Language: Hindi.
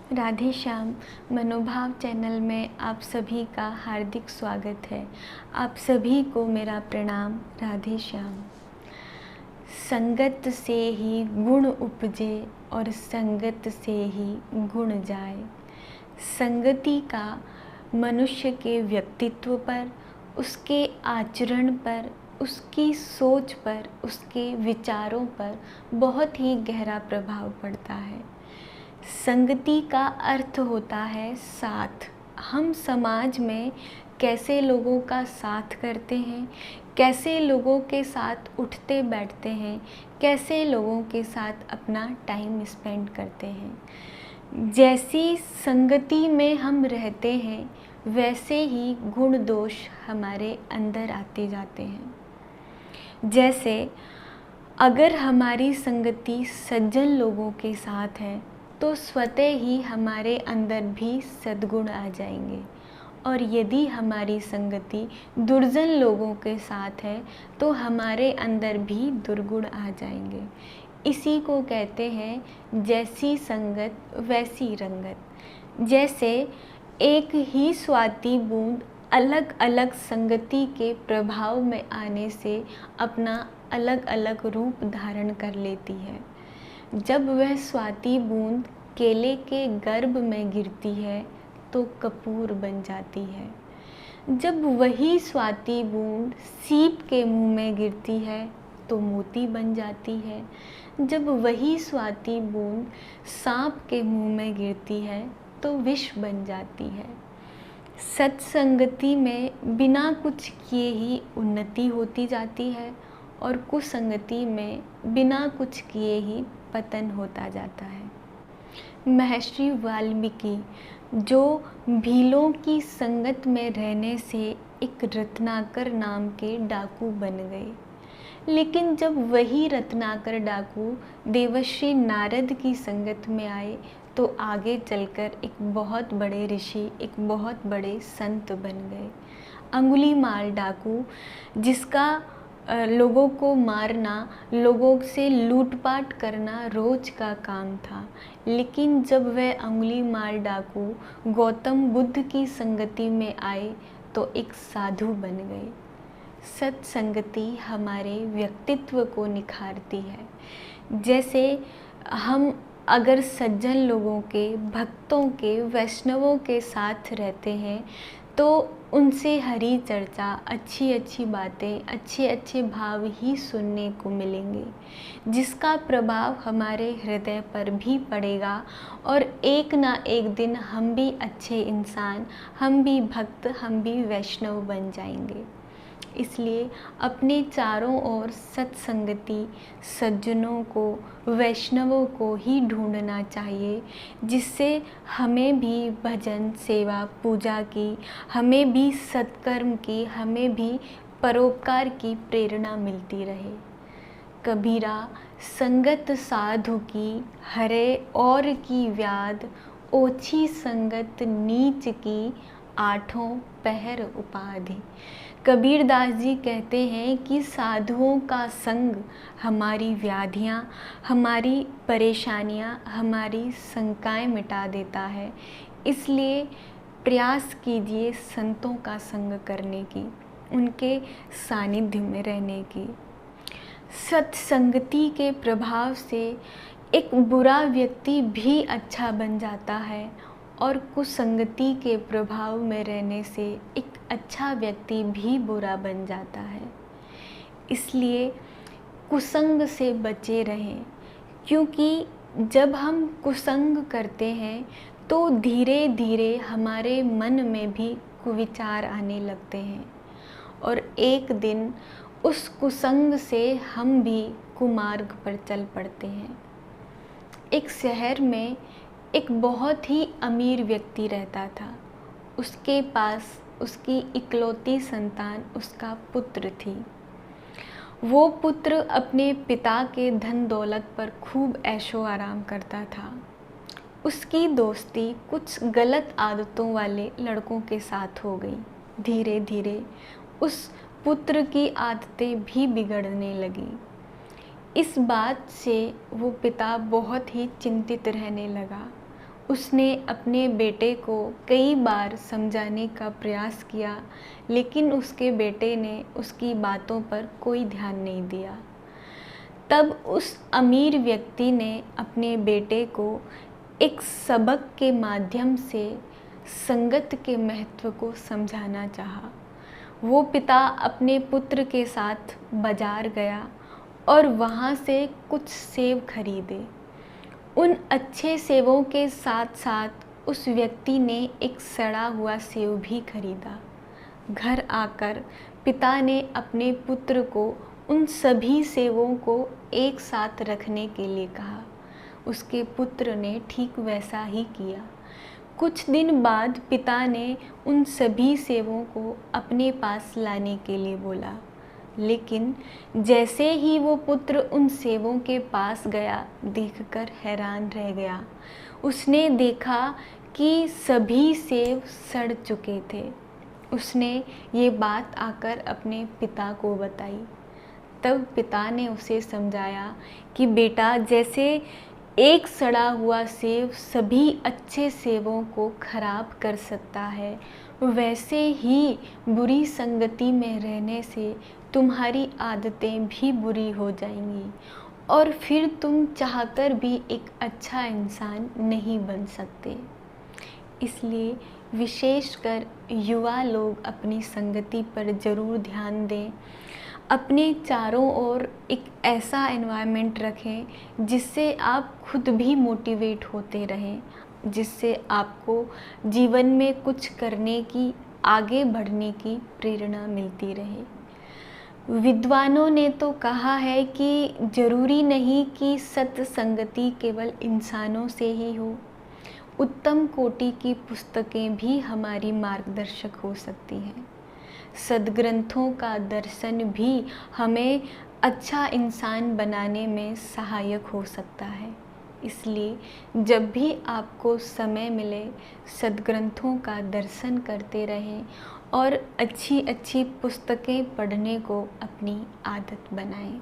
राधे श्याम। मनोभाव चैनल में आप सभी का हार्दिक स्वागत है। आप सभी को मेरा प्रणाम। राधे श्याम। संगत से ही गुण उपजे और संगत से ही गुण जाए। संगति का मनुष्य के व्यक्तित्व पर, उसके आचरण पर, उसकी सोच पर, उसके विचारों पर बहुत ही गहरा प्रभाव पड़ता है। संगति का अर्थ होता है साथ। हम समाज में कैसे लोगों का साथ करते हैं, कैसे लोगों के साथ उठते बैठते हैं, कैसे लोगों के साथ अपना टाइम स्पेंड करते हैं। जैसी संगति में हम रहते हैं वैसे ही गुण दोष हमारे अंदर आते जाते हैं। जैसे अगर हमारी संगति सज्जन लोगों के साथ है तो स्वतः ही हमारे अंदर भी सद्गुण आ जाएंगे, और यदि हमारी संगति दुर्जन लोगों के साथ है तो हमारे अंदर भी दुर्गुण आ जाएंगे। इसी को कहते हैं जैसी संगत वैसी रंगत। जैसे एक ही स्वाति बूंद अलग अलग संगति के प्रभाव में आने से अपना अलग अलग रूप धारण कर लेती है। जब वह स्वाति बूंद केले के गर्भ में गिरती है तो कपूर बन जाती है। जब वही स्वाति बूंद सीप के मुंह में गिरती है तो मोती बन जाती है। जब वही स्वाति बूंद सांप के मुंह में गिरती है तो विष बन जाती है। सत्संगति में बिना कुछ किए ही उन्नति होती जाती है और कुसंगति में बिना कुछ किए ही पतन होता जाता है। महर्षि वाल्मीकि जो भीलों की संगत में रहने से एक रत्नाकर नाम के डाकू बन गए, लेकिन जब वही रत्नाकर डाकू देवर्षि नारद की संगत में आए तो आगे चलकर एक बहुत बड़े ऋषि, एक बहुत बड़े संत बन गए। अंगुलीमाल डाकू, जिसका लोगों को मारना, लोगों से लूटपाट करना रोज का काम था, लेकिन जब वह अंगुलीमाल डाकू गौतम बुद्ध की संगति में आए तो एक साधु बन गए। सत्संगति हमारे व्यक्तित्व को निखारती है। जैसे हम अगर सज्जन लोगों के, भक्तों के, वैष्णवों के साथ रहते हैं तो उनसे हरी चर्चा, अच्छी अच्छी बातें, अच्छे अच्छे भाव ही सुनने को मिलेंगे, जिसका प्रभाव हमारे हृदय पर भी पड़ेगा और एक ना एक दिन हम भी अच्छे इंसान, हम भी भक्त, हम भी वैष्णव बन जाएंगे। इसलिए अपने चारों ओर सत्संगति, सज्जनों को, वैष्णवों को ही ढूंढना चाहिए, जिससे हमें भी भजन, सेवा, पूजा की, हमें भी सत्कर्म की, हमें भी परोपकार की प्रेरणा मिलती रहे। कबीरा संगत साधु की, हरे और की व्याध, ओछी संगत नीच की, आठों पहर उपाधि। कबीरदास जी कहते हैं कि साधुओं का संग हमारी व्याधियाँ, हमारी परेशानियाँ, हमारी शंकाएं मिटा देता है। इसलिए प्रयास कीजिए संतों का संग करने की, उनके सानिध्य में रहने की। सत्संगति के प्रभाव से एक बुरा व्यक्ति भी अच्छा बन जाता है और कुसंगति के प्रभाव में रहने से एक अच्छा व्यक्ति भी बुरा बन जाता है। इसलिए कुसंग से बचे रहें, क्योंकि जब हम कुसंग करते हैं तो धीरे धीरे हमारे मन में भी कुविचार आने लगते हैं और एक दिन उस कुसंग से हम भी कुमार्ग पर चल पड़ते हैं। एक शहर में एक बहुत ही अमीर व्यक्ति रहता था। उसके पास उसकी इकलौती संतान उसका पुत्र थी। वो पुत्र अपने पिता के धन दौलत पर खूब ऐशो आराम करता था। उसकी दोस्ती कुछ गलत आदतों वाले लड़कों के साथ हो गई। धीरे धीरे उस पुत्र की आदतें भी बिगड़ने लगी। इस बात से वो पिता बहुत ही चिंतित रहने लगा। उसने अपने बेटे को कई बार समझाने का प्रयास किया, लेकिन उसके बेटे ने उसकी बातों पर कोई ध्यान नहीं दिया। तब उस अमीर व्यक्ति ने अपने बेटे को एक सबक के माध्यम से संगत के महत्व को समझाना चाहा। वो पिता अपने पुत्र के साथ बाजार गया और वहाँ से कुछ सेब खरीदे। उन अच्छे सेबों के साथ साथ उस व्यक्ति ने एक सड़ा हुआ सेब भी खरीदा। घर आकर पिता ने अपने पुत्र को उन सभी सेबों को एक साथ रखने के लिए कहा। उसके पुत्र ने ठीक वैसा ही किया। कुछ दिन बाद पिता ने उन सभी सेबों को अपने पास लाने के लिए बोला, लेकिन जैसे ही वो पुत्र उन सेबों के पास गया, देखकर हैरान रह गया। उसने देखा कि सभी सेब सड़ चुके थे। उसने ये बात आकर अपने पिता को बताई। तब पिता ने उसे समझाया कि बेटा, जैसे एक सड़ा हुआ सेब सभी अच्छे सेबों को खराब कर सकता है, वैसे ही बुरी संगति में रहने से तुम्हारी आदतें भी बुरी हो जाएंगी और फिर तुम चाहकर भी एक अच्छा इंसान नहीं बन सकते। इसलिए विशेषकर युवा लोग अपनी संगति पर ज़रूर ध्यान दें। अपने चारों ओर एक ऐसा एनवायरनमेंट रखें जिससे आप खुद भी मोटिवेट होते रहें, जिससे आपको जीवन में कुछ करने की, आगे बढ़ने की प्रेरणा मिलती रहे। विद्वानों ने तो कहा है कि जरूरी नहीं कि सत्संगति केवल इंसानों से ही हो। उत्तम कोटि की पुस्तकें भी हमारी मार्गदर्शक हो सकती हैं। सद्ग्रंथों का दर्शन भी हमें अच्छा इंसान बनाने में सहायक हो सकता है। इसलिए जब भी आपको समय मिले, सद्ग्रंथों का दर्शन करते रहें और अच्छी अच्छी पुस्तकें पढ़ने को अपनी आदत बनाएं।